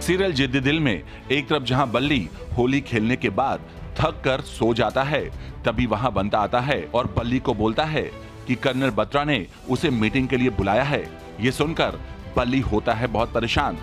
Serial जिद्दी दिल में एक तरफ जहां बल्ली होली खेलने के बाद थक कर सो जाता है, तभी वहां बंता आता है और बल्ली को बोलता है कि कर्नल बत्रा ने उसे मीटिंग के लिए बुलाया है। ये सुनकर बल्ली होता है बहुत परेशान।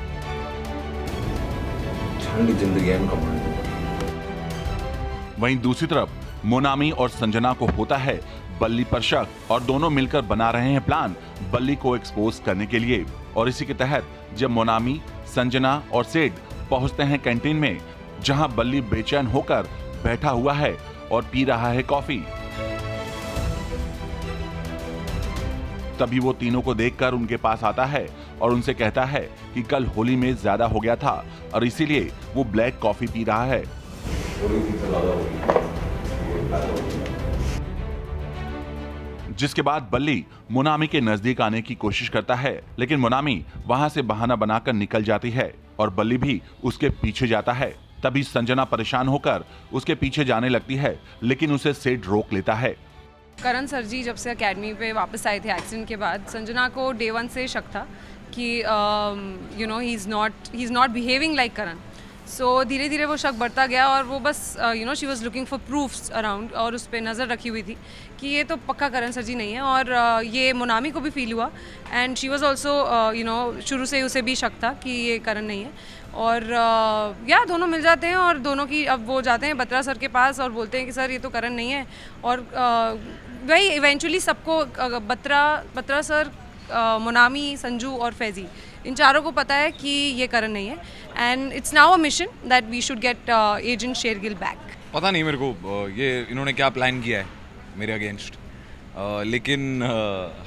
वहीं दूसरी तरफ मोनामी और संजना को होता है बल्ली पर शक और दोनों मिलकर बना रहे हैं प्लान बल्ली को एक्सपोज करने के लिए। और इसी के तहत जब मोनामी, संजना और सेठ पहुंचते हैं कैंटीन में, जहां बल्ली बेचैन होकर बैठा हुआ है और पी रहा है कॉफी, तभी वो तीनों को देखकर उनके पास आता है और उनसे कहता है कि कल होली में ज्यादा हो गया था और इसीलिए वो ब्लैक कॉफी पी रहा है। जिसके बाद बल्ली मोनामी के नजदीक आने की कोशिश करता है, लेकिन मोनामी वहां से बहाना बनाकर निकल जाती है और बल्ली भी उसके पीछे जाता है। तभी संजना परेशान होकर उसके पीछे जाने लगती है, लेकिन उसे सेठ रोक लेता है। करण सर जी जब से एकेडमी पे वापस आए थे एक्सीडेंट के बाद, संजना को डे 1 से शक था कि he is not behaving like Karan. So धीरे धीरे वो शक बढ़ता गया और वो बस she was looking for proofs around और उस पर नज़र रखी हुई थी कि ये तो पक्का करण सर जी नहीं है। और ये मोनामी को भी फील हुआ एंड शी वाज ऑल्सो शुरू से उसे भी शक था कि ये करण नहीं है। और दोनों मिल जाते हैं और दोनों की अब वो जाते हैं बत्रा सर के पास और बोलते हैं कि सर ये तो करण नहीं है। और वही इवेंचुअली सबको बत्रा सर, मोनामी, संजू और फैजी, इन चारों को पता है कि ये करण नहीं है and it's now a mission that we should get agent Shergill back. पता नहीं मेरे को ये इन्होंने क्या प्लान किया है मेरे अगेंस्ट, लेकिन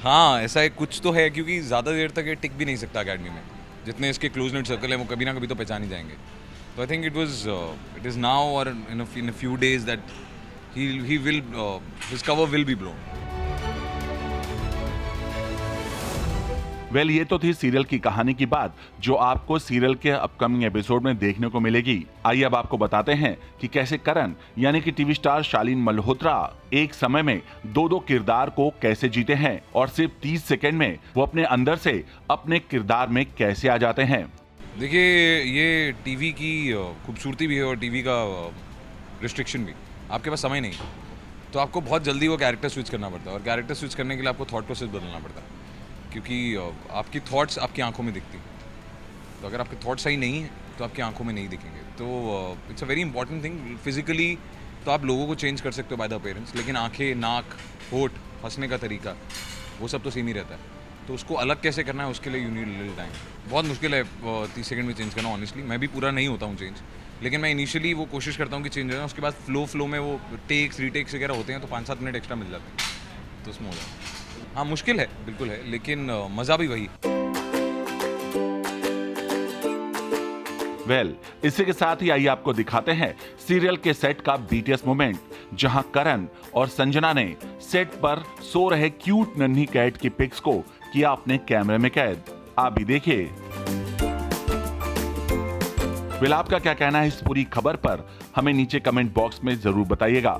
हाँ ऐसा है कुछ तो है, क्योंकि ज़्यादा देर तक ये टिक भी नहीं सकता अकेडमी में। जितने इसके क्लोज नेट सर्कल है वो कभी ना कभी तो पहचान ही जाएंगे। तो I think it is now और in a few days that he will his cover will be blown. Well, ये तो थी सीरियल की कहानी की बात जो आपको सीरियल के अपकमिंग एपिसोड में देखने को मिलेगी। आइए अब आपको बताते हैं कि कैसे करण यानी कि टीवी स्टार शालीन मल्होत्रा एक समय में दो किरदार को कैसे जीते हैं और सिर्फ 30 सेकंड में वो अपने अंदर से अपने किरदार में कैसे आ जाते हैं। देखिए, ये टीवी की खूबसूरती भी है और टीवी का रिस्ट्रिक्शन भी। आपके पास समय नहीं, तो आपको बहुत जल्दी वो कैरेक्टर स्विच करना पड़ता है और कैरेक्टर स्विच करने के लिए आपको थॉट प्रोसेस बदलना पड़ता है, क्योंकि आपकी थॉट्स आपकी आंखों में दिखती। तो अगर आपके थॉट्स सही नहीं है तो आपकी आंखों में नहीं दिखेंगे। तो it's a very important thing. Physically तो आप लोगों को चेंज कर सकते हो बाय द अपीयरेंस, लेकिन आंखें, नाक, होठ, हंसने का तरीका, वो सब तो सेम ही रहता है। तो उसको अलग कैसे करना है उसके लिए यू नीड लिटिल टाइम। बहुत मुश्किल है 30 सेकंड में चेंज करना। ऑनेस्टली मैं भी पूरा नहीं होता हूँ चेंज, लेकिन मैं इनिशियली वो कोशिश करता हूँ कि चेंज हो जाए। उसके बाद फ्लो में वो टेक्स, रीटेक्स वगैरह होते हैं तो 5-7 मिनट एक्स्ट्रा मिल जाते हैं, तो उसमें हो जाता है। हाँ, मुश्किल है, बिल्कुल है, लेकिन मज़ा भी वही। वेल, इसी के साथ ही आइए आपको दिखाते हैं सीरियल के सेट का बीटीएस मोमेंट, जहां करण और संजना ने सेट पर सो रहे क्यूट नन्ही कैट की पिक्स को किया अपने कैमरे में कैद। आप भी देखिए। वेल, आपका क्या कहना है इस पूरी खबर पर, हमें नीचे कमेंट बॉक्स में जरूर बताइएगा।